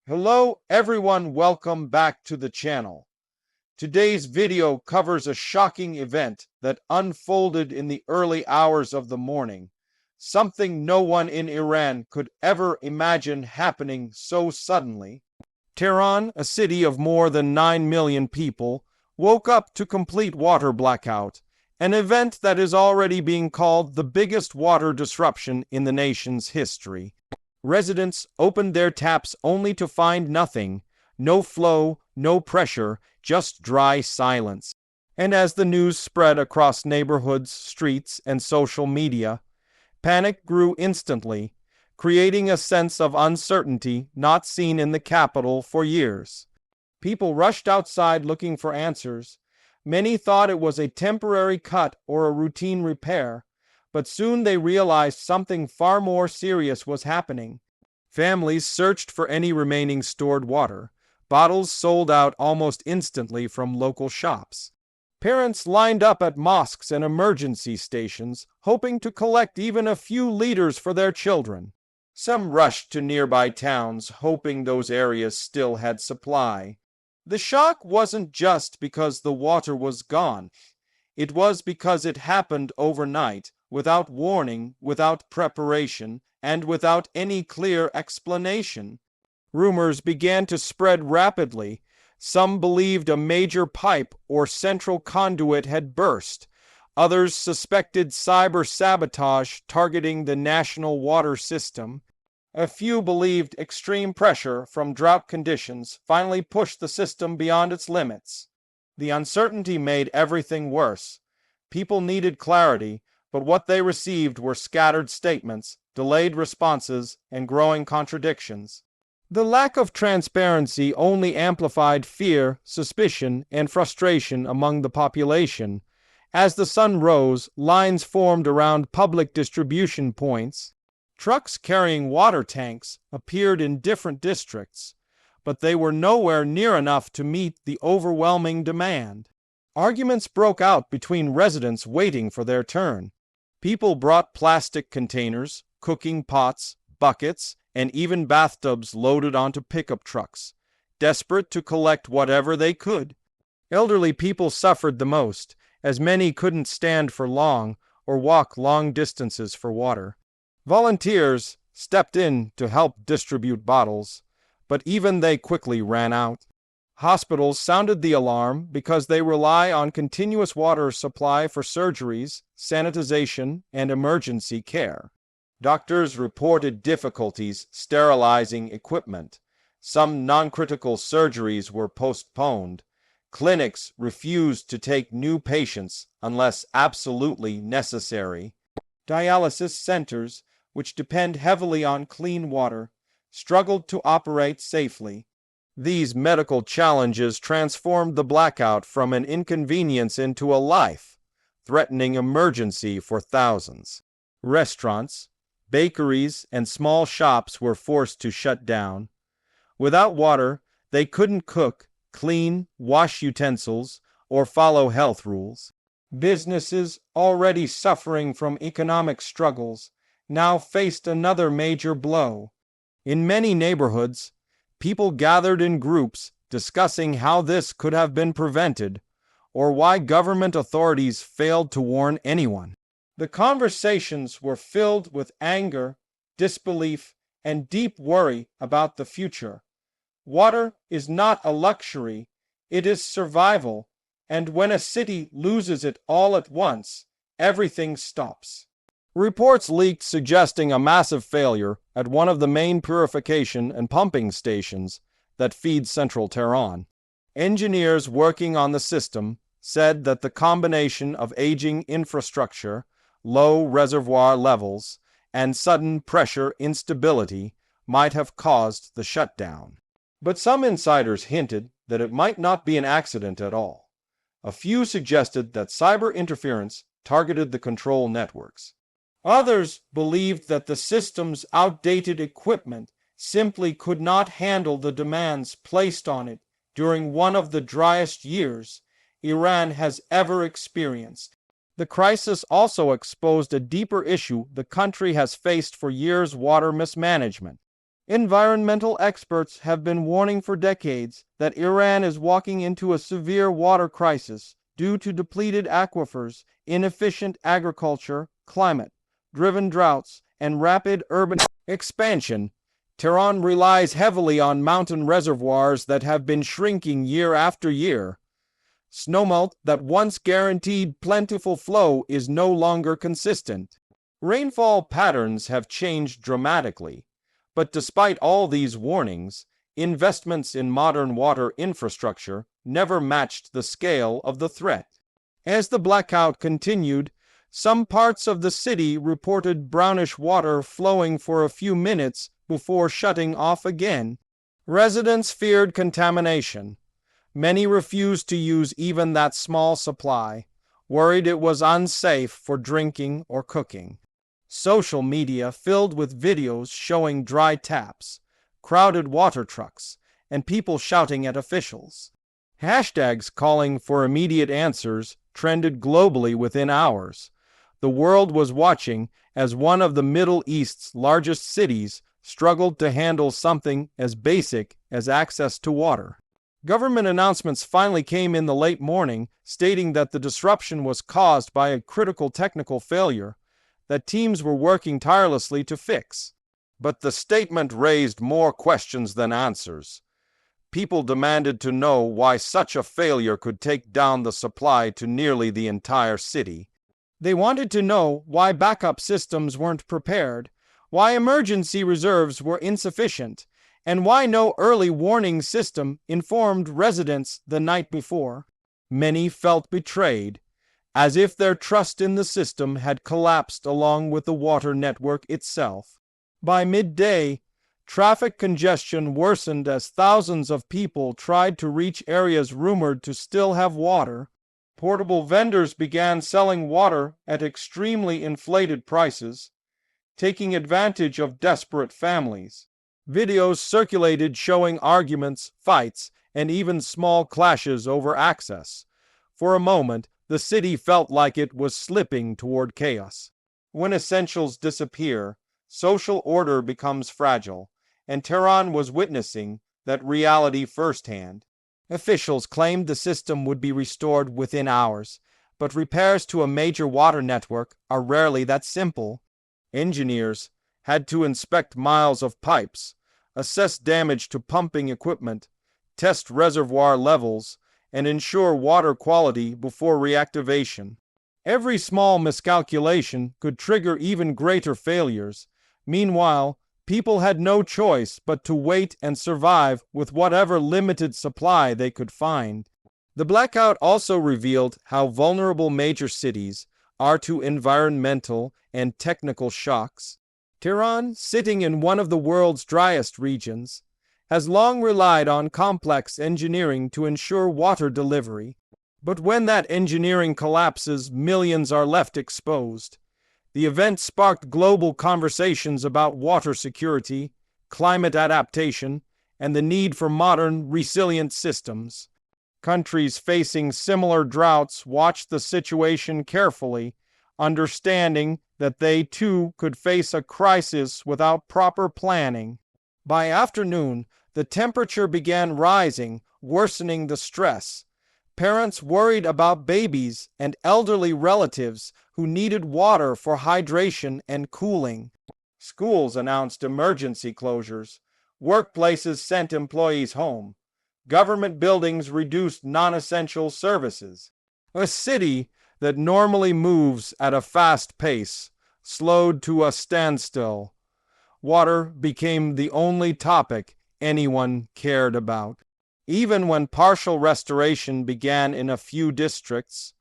Hello everyone, welcome back to the channel. Today's video covers a shocking event that unfolded in the early hours of the morning. Something no one in Iran could ever imagine happening so suddenly. Tehran, a city of more than 9 million people, woke up to complete water blackout, an event that is already being called the biggest water disruption in the nation's history. Residents opened their taps only to find nothing, no flow, no pressure, just dry silence. And as the news spread across neighborhoods, streets, and social media, panic grew instantly, creating a sense of uncertainty not seen in the capital for years. People rushed outside looking for answers. Many thought it was a temporary cut or a routine repair, but soon they realized something far more serious was happening. Families searched for any remaining stored water. Bottles sold out almost instantly from local shops. Parents lined up at mosques and emergency stations, hoping to collect even a few liters for their children. Some rushed to nearby towns, hoping those areas still had supply. The shock wasn't just because the water was gone. It was because it happened overnight, without warning, without preparation, and without any clear explanation. Rumors began to spread rapidly. Some believed a major pipe or central conduit had burst. Others suspected cyber sabotage targeting the national water system. A few believed extreme pressure from drought conditions finally pushed the system beyond its limits. The uncertainty made everything worse. People needed clarity, but what they received were scattered statements, delayed responses, and growing contradictions. The lack of transparency only amplified fear, suspicion, and frustration among the population. As the sun rose, lines formed around public distribution points. Trucks carrying water tanks appeared in different districts, but they were nowhere near enough to meet the overwhelming demand. Arguments broke out between residents waiting for their turn. People brought plastic containers, cooking pots, buckets, and even bathtubs loaded onto pickup trucks, desperate to collect whatever they could. Elderly people suffered the most, as many couldn't stand for long or walk long distances for water. Volunteers stepped in to help distribute bottles, but even they quickly ran out. Hospitals sounded the alarm because they rely on continuous water supply for surgeries, sanitization, and emergency care. Doctors reported difficulties sterilizing equipment. Some non-critical surgeries were postponed. Clinics refused to take new patients unless absolutely necessary. Dialysis centers, which depend heavily on clean water, struggled to operate safely. These medical challenges transformed the blackout from an inconvenience into a life-threatening emergency for thousands. Restaurants, bakeries, and small shops were forced to shut down. Without water, they couldn't cook, clean, wash utensils, or follow health rules. Businesses, already suffering from economic struggles, now faced another major blow. In many neighborhoods, people gathered in groups discussing how this could have been prevented or why government authorities failed to warn anyone. The conversations were filled with anger, disbelief, and deep worry about the future. Water is not a luxury, it is survival, and when a city loses it all at once, everything stops. Reports leaked suggesting a massive failure at one of the main purification and pumping stations that feed central Tehran. Engineers working on the system said that the combination of aging infrastructure, low reservoir levels, and sudden pressure instability might have caused the shutdown. But some insiders hinted that it might not be an accident at all. A few suggested that cyber interference targeted the control networks. Others believed that the system's outdated equipment simply could not handle the demands placed on it during one of the driest years Iran has ever experienced. The crisis also exposed a deeper issue the country has faced for years: water mismanagement. Environmental experts have been warning for decades that Iran is walking into a severe water crisis due to depleted aquifers, inefficient agriculture, climate-driven droughts, and rapid urban expansion. Tehran relies heavily on mountain reservoirs that have been shrinking year after year. Snowmelt that once guaranteed plentiful flow is no longer consistent. Rainfall patterns have changed dramatically, but despite all these warnings, investments in modern water infrastructure never matched the scale of the threat. As the blackout continued, some parts of the city reported brownish water flowing for a few minutes before shutting off again. Residents feared contamination. Many refused to use even that small supply, worried it was unsafe for drinking or cooking. Social media filled with videos showing dry taps, crowded water trucks, and people shouting at officials. Hashtags calling for immediate answers trended globally within hours. The world was watching as one of the Middle East's largest cities struggled to handle something as basic as access to water. Government announcements finally came in the late morning, stating that the disruption was caused by a critical technical failure that teams were working tirelessly to fix. But the statement raised more questions than answers. People demanded to know why such a failure could take down the supply to nearly the entire city. They wanted to know why backup systems weren't prepared, why emergency reserves were insufficient, and why no early warning system informed residents the night before. Many felt betrayed, as if their trust in the system had collapsed along with the water network itself. By midday, traffic congestion worsened as thousands of people tried to reach areas rumored to still have water. Portable vendors began selling water at extremely inflated prices, taking advantage of desperate families. Videos circulated showing arguments, fights, and even small clashes over access. For a moment, the city felt like it was slipping toward chaos. When essentials disappear, social order becomes fragile, and Tehran was witnessing that reality firsthand. Officials claimed the system would be restored within hours, but repairs to a major water network are rarely that simple. Engineers had to inspect miles of pipes, assess damage to pumping equipment, test reservoir levels, and ensure water quality before reactivation. Every small miscalculation could trigger even greater failures. Meanwhile, people had no choice but to wait and survive with whatever limited supply they could find. The blackout also revealed how vulnerable major cities are to environmental and technical shocks. Tehran, sitting in one of the world's driest regions, has long relied on complex engineering to ensure water delivery. But when that engineering collapses, millions are left exposed. The event sparked global conversations about water security, climate adaptation, and the need for modern, resilient systems. Countries facing similar droughts watched the situation carefully, understanding that they too could face a crisis without proper planning. By afternoon, the temperature began rising, worsening the stress. Parents worried about babies and elderly relatives who needed water for hydration and cooling. Schools announced emergency closures. Workplaces sent employees home. Government buildings reduced non-essential services. A city that normally moves at a fast pace slowed to a standstill. Water became the only topic anyone cared about. Even when partial restoration began in a few districts,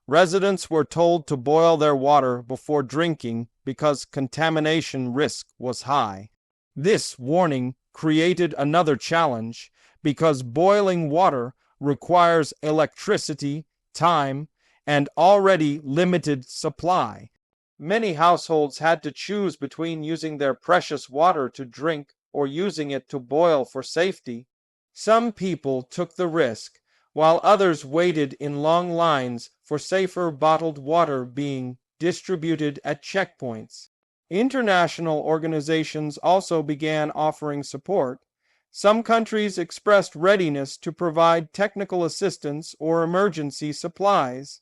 residents were told to boil their water before drinking because contamination risk was high. This warning created another challenge because boiling water requires electricity, time, and already limited supply. Many households had to choose between using their precious water to drink or using it to boil for safety. Some people took the risk, while others waited in long lines for safer bottled water being distributed at checkpoints. International organizations also began offering support. Some countries expressed readiness to provide technical assistance or emergency supplies.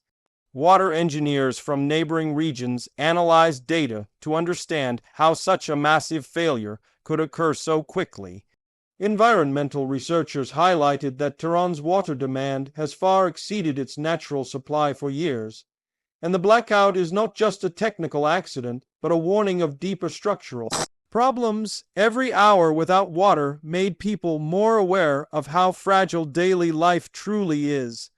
Water engineers from neighboring regions analyzed data to understand how such a massive failure could occur so quickly. Environmental researchers highlighted that Tehran's water demand has far exceeded its natural supply for years, and the blackout is not just a technical accident, but a warning of deeper structural problems. Every hour without water made people more aware of how fragile daily life truly is.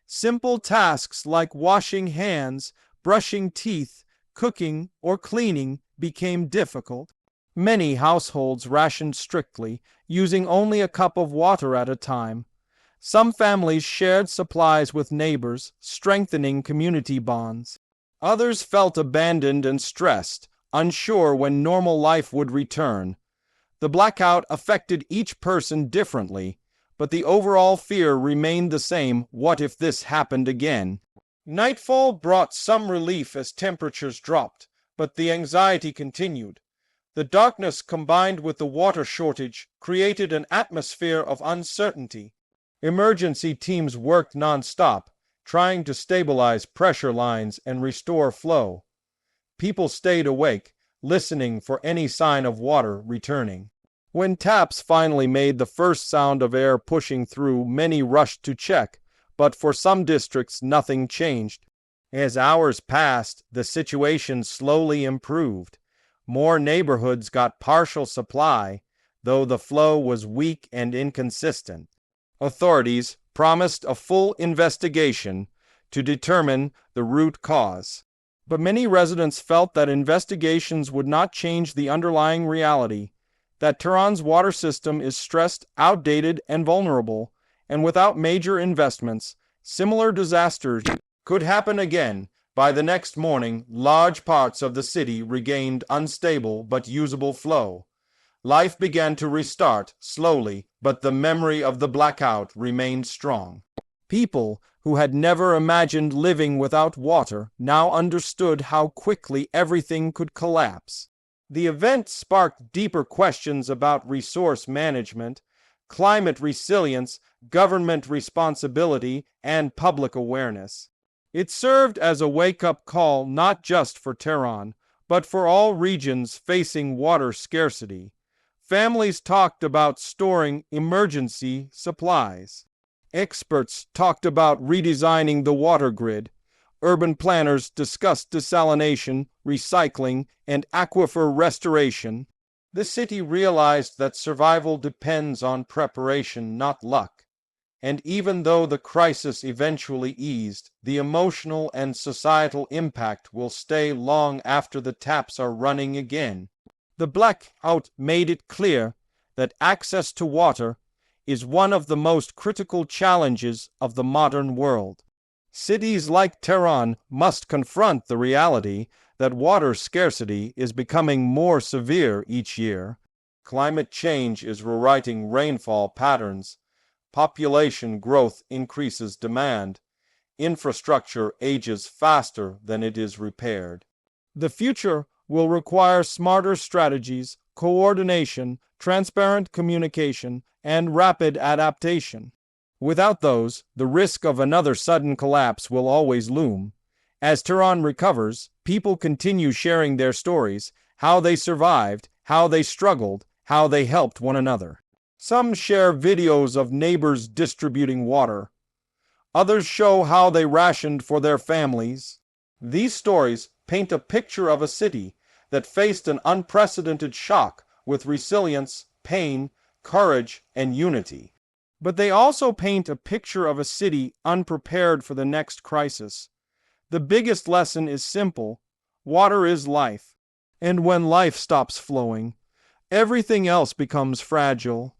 Simple tasks like washing hands, brushing teeth, cooking, or cleaning became difficult. Many households rationed strictly, using only a cup of water at a time. Some families shared supplies with neighbors, strengthening community bonds. Others felt abandoned and stressed, unsure when normal life would return. The blackout affected each person differently, but the overall fear remained the same: what if this happened again? Nightfall brought some relief as temperatures dropped, but the anxiety continued. The darkness combined with the water shortage created an atmosphere of uncertainty. Emergency teams worked non-stop, trying to stabilize pressure lines and restore flow. People stayed awake, listening for any sign of water returning. When taps finally made the first sound of air pushing through, many rushed to check, but for some districts nothing changed. As hours passed, the situation slowly improved. More neighborhoods got partial supply, though the flow was weak and inconsistent. Authorities promised a full investigation to determine the root cause, but many residents felt that investigations would not change the underlying reality, that Tehran's water system is stressed, outdated, and vulnerable, and without major investments, similar disasters could happen again. By the next morning, large parts of the city regained unstable but usable flow. Life began to restart slowly, but the memory of the blackout remained strong. People who had never imagined living without water now understood how quickly everything could collapse. The event sparked deeper questions about resource management, climate resilience, government responsibility, and public awareness. It served as a wake-up call not just for Tehran, but for all regions facing water scarcity. Families talked about storing emergency supplies. Experts talked about redesigning the water grid. Urban planners discussed desalination, recycling, and aquifer restoration. The city realized that survival depends on preparation, not luck. And even though the crisis eventually eased, the emotional and societal impact will stay long after the taps are running again. The blackout made it clear that access to water is one of the most critical challenges of the modern world. Cities like Tehran must confront the reality that water scarcity is becoming more severe each year. Climate change is rewriting rainfall patterns. Population growth increases demand. Infrastructure ages faster than it is repaired. The future will require smarter strategies, coordination, transparent communication, and rapid adaptation. Without those, the risk of another sudden collapse will always loom. As Tehran recovers, people continue sharing their stories, how they survived, how they struggled, how they helped one another. Some share videos of neighbors distributing water. Others show how they rationed for their families. These stories paint a picture of a city that faced an unprecedented shock with resilience, pain, courage, and unity. But they also paint a picture of a city unprepared for the next crisis. The biggest lesson is simple: water is life. And when life stops flowing, everything else becomes fragile.